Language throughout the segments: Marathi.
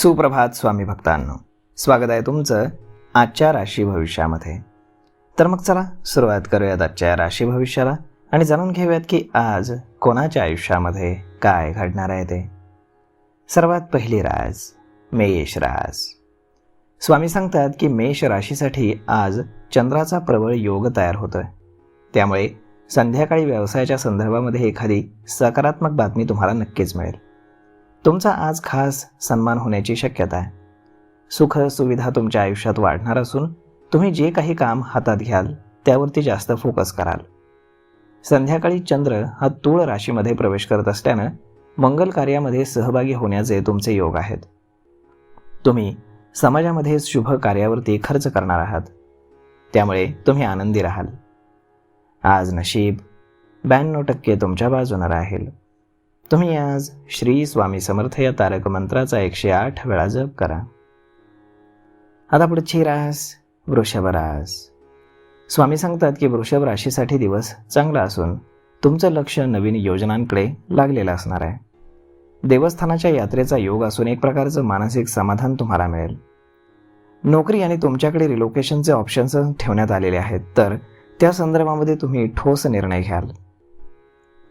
सुप्रभात स्वामी भक्तांनो, स्वागत आहे तुमचं आजच्या राशी भविष्यामध्ये. तर मग चला सुरुवात करूयात आजच्या राशी भविष्याला आणि जाणून घेऊयात की आज कोणाच्या आयुष्यामध्ये काय घडणार आहे ते. सर्वात पहिली रास मेष रास. स्वामी सांगतात की मेष राशीसाठी आज चंद्राचा प्रबळ योग तयार होतोय. त्यामुळे संध्याकाळी व्यवसायाच्या संदर्भामध्ये एखादी सकारात्मक बातमी तुम्हाला नक्कीच मिळेल. तुमचा आज खास सन्मान होण्याची शक्यता आहे. सुख सुविधा तुमच्या आयुष्यात वाढणार असून तुम्ही जे काही काम हातात घ्याल त्यावरती जास्त फोकस कराल. संध्याकाळी चंद्र हा तूळ राशीमध्ये प्रवेश करत असल्यानं मंगल कार्यामध्ये सहभागी होण्याचे तुमचे योग आहेत. तुम्ही समाजामध्ये शुभ कार्यावरती खर्च करणार आहात, त्यामुळे तुम्ही आनंदी राहाल. आज नशीब 92% तुमच्या बाजूने राहील. तुम्ही आज श्री स्वामी समर्थ या तारक मंत्राचा 108 वेळा जप करा. आता पुढची रास वृषभ रास. स्वामी सांगतात की वृषभ राशीसाठी दिवस चांगला असून तुमचं लक्ष नवीन योजनांकडे लागलेलं असणार आहे. देवस्थानाच्या यात्रेचा योग असून एक प्रकारचं मानसिक समाधान तुम्हाला मिळेल. नोकरी आणि तुमच्याकडे रिलोकेशनचे ऑप्शन्स ठेवण्यात आलेले आहेत, तर त्या संदर्भामध्ये तुम्ही ठोस निर्णय घ्याल.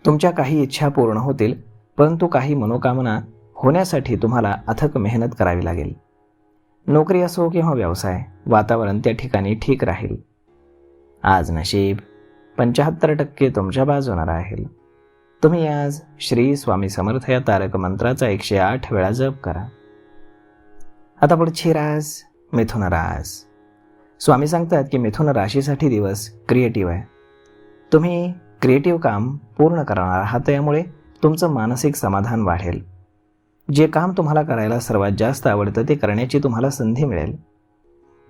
तुमच्या काही इच्छा पूर्ण होतील, परंतु काही मनोकामना होण्यासाठी तुम्हाला अथक मेहनत करावी लागेल. नोकरी असो किंवा व्यवसाय, वातावरण त्या ठिकाणी ठीक राहील. आज नशीब 75% तुमच्या बाजूने राहील. तुम्ही आज श्री स्वामी समर्थ या तारक मंत्राचा 108 वेळा जप करा. आता पुढची रास मिथुन रास. स्वामी सांगतात की मिथुन राशीसाठी दिवस क्रिएटिव्ह आहे. तुम्ही क्रिएटिव्ह काम पूर्ण करणार आहात, त्यामुळे तुमचं मानसिक समाधान वाढेल. जे काम तुम्हाला करायला सर्वात जास्त आवडतं ते करण्याची तुम्हाला संधी मिळेल.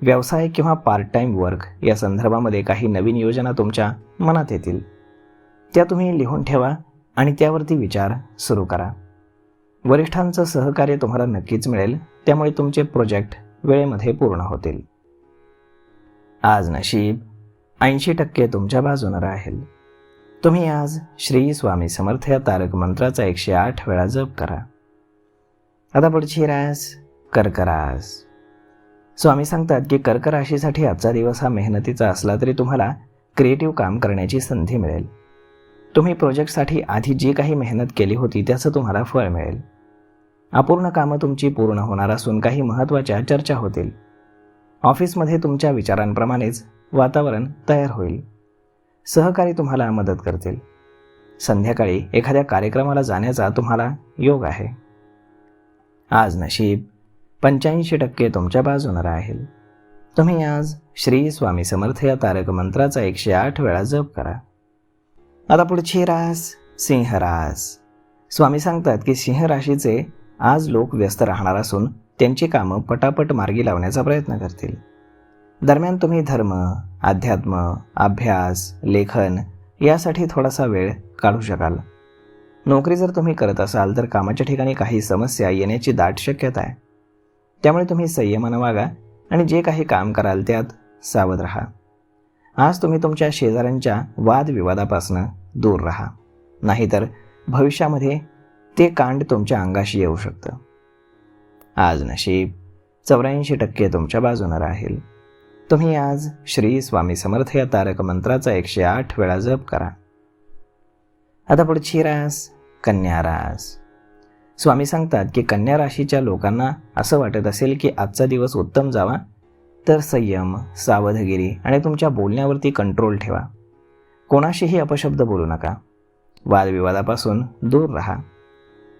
व्यवसाय किंवा पार्ट टाईम वर्क या संदर्भामध्ये काही नवीन योजना तुमच्या मनात येतील. त्या तुम्ही लिहून ठेवा आणि त्यावरती विचार सुरू करा. वरिष्ठांचं सहकार्य तुम्हाला नक्कीच मिळेल, त्यामुळे तुमचे प्रोजेक्ट वेळेमध्ये पूर्ण होतील. आज नशीब 80% तुमच्या बाजूने राहील. तुम्ही आज श्री स्वामी समर्थ या तारक मंत्राचा 108 वेळा जप करा. आता पुढची रास कर्क रास. स्वामी सांगतात की कर्क राशीसाठी आजचा दिवस हा मेहनतीचा असला तरी तुम्हाला क्रिएटिव्ह काम करण्याची संधी मिळेल. तुम्ही प्रोजेक्टसाठी आधी जी काही मेहनत केली होती त्याचं तुम्हाला फळ मिळेल. अपूर्ण कामं तुमची पूर्ण होणार असून काही महत्त्वाच्या चर्चा होतील. ऑफिसमध्ये तुमच्या विचारांप्रमाणेच वातावरण तयार होईल. सहकारी तुम्हाला मदत करतील. संध्याकाळी एखाद्या कार्यक्रमाला जाण्याचा तुम्हाला योग आहे. आज नशीब 85% तुमच्या बाजूने राहील. तुम्ही आज श्री स्वामी समर्थ या तारक मंत्राचा 108 वेळा जप करा. आता पुढची रास सिंह रास. स्वामी सांगतात की सिंह राशीचे आज लोक व्यस्त राहणार असून त्यांची कामं पटापट मार्गी लावण्याचा प्रयत्न करतील. दरम्यान तुम्ही धर्म, अध्यात्म, अभ्यास, लेखन यासाठी थोडासा वेळ काढू शकाल. नोकरी जर तुम्ही करत असाल तर कामाच्या ठिकाणी काही समस्या येण्याची दाट शक्यता आहे. त्यामुळे तुम्ही संयमानं वागा आणि जे काही काम कराल त्यात सावध राहा. आज तुम्ही तुमच्या शेजाऱ्यांच्या वादविवादापासून दूर राहा, नाहीतर भविष्यामध्ये ते कांड तुमच्या अंगाशी येऊ शकतं. आज नशीब 84% तुमच्या बाजूने राहील. तुम्ही आज श्री स्वामी समर्थ या तारक मंत्राचा 108 वेळा जप करा. आता पुढची रास कन्या रास. स्वामी सांगतात की कन्या राशीच्या लोकांना असं वाटत असेल की आजचा दिवस उत्तम जावा, तर संयम, सावधगिरी आणि तुमच्या बोलण्यावरती कंट्रोल ठेवा. कोणाशीही अपशब्द बोलू नका. वादविवादापासून दूर राहा.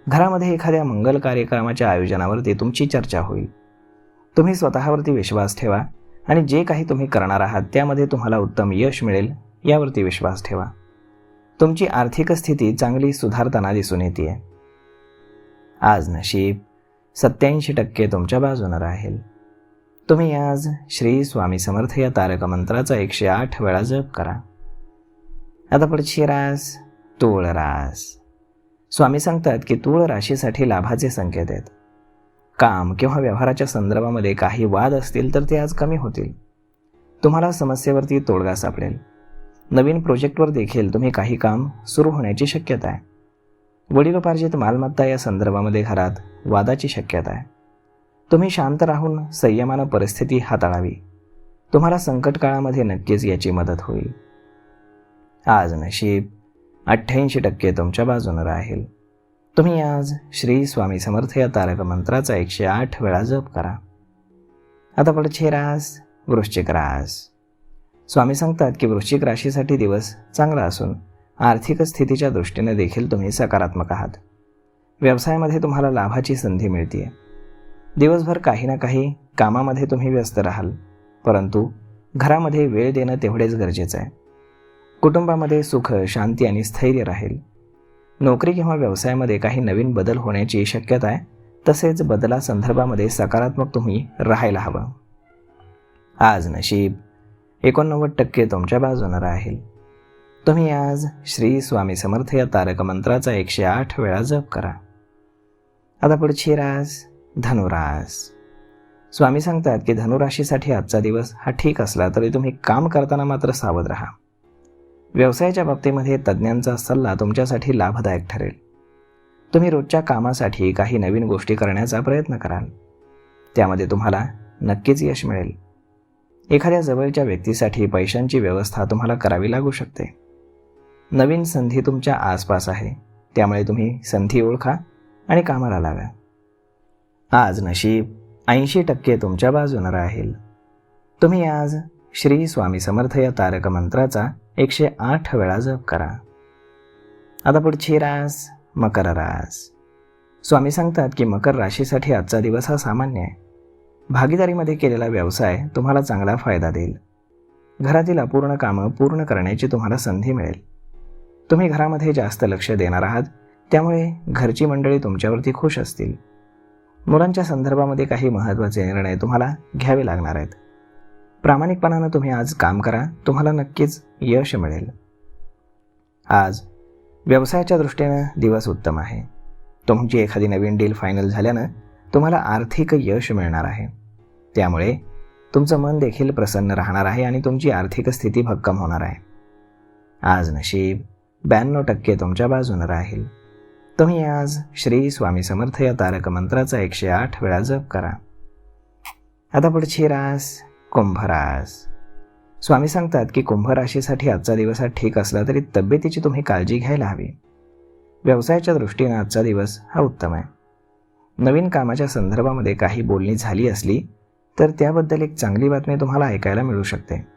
घरामध्ये एखाद्या मंगल कार्यक्रमाच्या आयोजनावरती तुमची चर्चा होईल. तुम्ही स्वतःवरती विश्वास ठेवा आणि जे काही तुम्ही करणार आहात त्यामध्ये तुम्हाला उत्तम यश मिळेल यावरती विश्वास ठेवा. तुमची आर्थिक स्थिती चांगली सुधारताना दिसून येते. आज नशीब 87% तुमच्या बाजूने राहील. तुम्ही आज श्री स्वामी समर्थ या तारक मंत्राचा 108 वेळा जप करा. आता पुढची रास तूळ रास. स्वामी सांगतात की तूळ राशीसाठी लाभाचे संकेत आहेत. काम किंवा व्यवहाराच्या संदर्भामध्ये काही वाद असतील तर ते आज कमी होतील. तुम्हाला समस्येवरती तोडगा सापडेल. नवीन प्रोजेक्टवर देखील तुम्ही काही काम सुरू होण्याची शक्यता आहे. वडिलोपार्जित मालमत्ता या संदर्भामध्ये घरात वादाची शक्यता आहे. तुम्ही शांत राहून संयमानं परिस्थिती हाताळावी. तुम्हाला संकट काळामध्ये नक्कीच याची मदत होईल. आज नशीब 88% तुमच्या बाजूने राहील. तुम्ही आज श्री स्वामी समर्थ या तारक मंत्राचा 108 वेळा जप करा. आता पुढची रास वृश्चिक रास. स्वामी सांगतात की वृश्चिक राशीसाठी दिवस चांगला असून आर्थिक स्थितीच्या दृष्टीने देखील तुम्ही सकारात्मक आहात. व्यवसायामध्ये तुम्हाला लाभाची संधी मिळते. दिवसभर काही ना काही कामामध्ये तुम्ही व्यस्त राहाल, परंतु घरामध्ये वेळ देणं तेवढेच गरजेचं आहे. कुटुंबामध्ये सुख, शांती आणि स्थैर्य राहील. नोकरी किंवा व्यवसायामध्ये काही नवीन बदल होण्याची शक्यता आहे. तसेच बदलासंदर्भामध्ये सकारात्मक तुम्ही राहायला हवं. आज नशीब 89% तुमच्या बाजूने राहील. तुम्ही आज श्री स्वामी समर्थ या तारक मंत्राचा 108 वेळा जप करा. आता पुढची रास धनुरास. स्वामी सांगतात की धनुराशीसाठी आजचा दिवस हा ठीक असला तरी तुम्ही काम करताना मात्र सावध राहा. व्यवसायाच्या बाबतीमध्ये तज्ज्ञांचा सल्ला तुमच्यासाठी लाभदायक ठरेल. तुम्ही रोजच्या कामासाठी काही नवीन गोष्टी करण्याचा प्रयत्न कराल. त्यामध्ये तुम्हाला नक्कीच यश मिळेल. एखाद्या जवळच्या व्यक्तीसाठी पैशांची व्यवस्था तुम्हाला करावी लागू शकते. नवीन संधी तुमच्या आसपास आहे, त्यामुळे तुम्ही संधी ओळखा आणि कामाला लागा. आज नशीब 80% तुमच्या बाजूने राहील. तुम्ही आज श्री स्वामी समर्थ या तारक मंत्राचा 108 वेळा जप करा. आता पुढची रास मकर रास. स्वामी सांगतात की मकर राशीसाठी आजचा दिवस हा सामान्य आहे. भागीदारीमध्ये केलेला व्यवसाय तुम्हाला चांगला फायदा देईल. घरातील अपूर्ण कामं पूर्ण करण्याची तुम्हाला संधी मिळेल. तुम्ही घरामध्ये जास्त लक्ष देणार आहात, त्यामुळे घरची मंडळी तुमच्यावरती खुश असतील. मुलांच्या संदर्भामध्ये काही महत्त्वाचे निर्णय तुम्हाला घ्यावे लागणार आहेत. प्रामाणिकपणानं तुम्ही आज काम करा, तुम्हाला नक्कीच यश मिळेल. आज व्यवसायाच्या दृष्टीनं दिवस उत्तम आहे. तुमची एखादी नवीन डील फायनल झाल्यानं तुम्हाला आर्थिक यश मिळणार आहे. त्यामुळे तुमचं मन देखील प्रसन्न राहणार आहे आणि तुमची आर्थिक स्थिती भक्कम होणार आहे. आज नशीब 92% तुमच्या बाजूने राहील. तुम्ही आज श्री स्वामी समर्थ या तारक मंत्राचा 108 वेळा जप करा. आता पुढची रास कुंभ रास. स्वामी सांगतात की कुंभ राशीसाठी आजचा दिवस हा ठीक असला तरी तब्येतीची तुम्ही काळजी घ्यायला हवी. व्यवसायाच्या दृष्टीने आजचा दिवस हा उत्तम आहे. नवीन कामाच्या संदर्भामध्ये काही बोलणी झाली असली तर त्याबद्दल एक चांगली बातमी तुम्हाला ऐकायला मिळू शकते.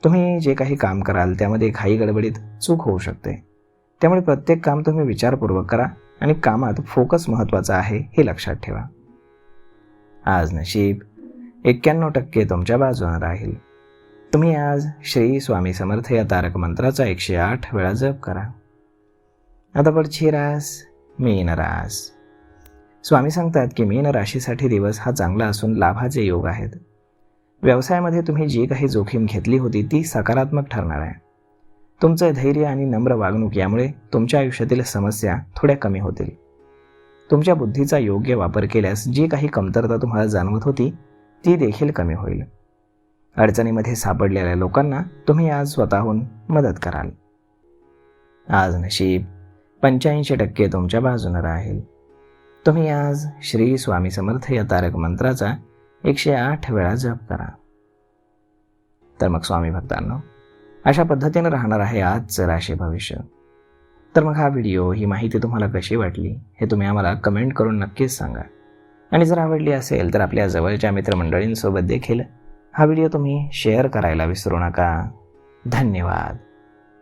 तुम्ही जे काही काम कराल त्यामध्ये घाई गडबडीत चूक होऊ शकते. त्यामुळे प्रत्येक काम तुम्ही विचारपूर्वक करा आणि कामात फोकस महत्त्वाचा आहे हे लक्षात ठेवा. आज नशीब 91% तुमच्या बाजूने राहील. तुम्ही आज श्री स्वामी समर्थ या तारक मंत्राचा 108 वेळा जप करा. आता पुढची रास मीन रास. स्वामी सांगतात की मीन राशीसाठी दिवस हा चांगला असून लाभाचे योग आहेत. व्यवसायामध्ये तुम्ही जी काही जोखीम घेतली होती ती सकारात्मक ठरणार आहे. तुमचं धैर्य आणि नम्र वागणूक यामुळे तुमच्या आयुष्यातील समस्या थोड्या कमी होतील. तुमच्या बुद्धीचा योग्य वापर केल्यास जी काही कमतरता तुम्हाला जाणवत होती ती देखील कमी होईल. अडचणीमध्ये सापडलेल्या लोकांना तुम्ही आज स्वतःहून मदत कराल. आज नशीब 85% तुमच्या बाजूने राहील. तुम्ही आज श्री स्वामी समर्थ या तारक मंत्राचा 108 वेळा जप करा. तर मग स्वामी भक्तांनो, अशा पद्धतीने राहणार आहे आजचं राशी भविष्य. तर मग हा व्हिडिओ, ही माहिती तुम्हाला कशी वाटली हे तुम्ही आम्हाला कमेंट करून नक्कीच सांगा. आणि जर आवडली असेल तर आपल्या जवळच्या मित्रमंडळींसोबत देखील हा व्हिडिओ तुम्ही शेअर करायला विसरू नका. धन्यवाद.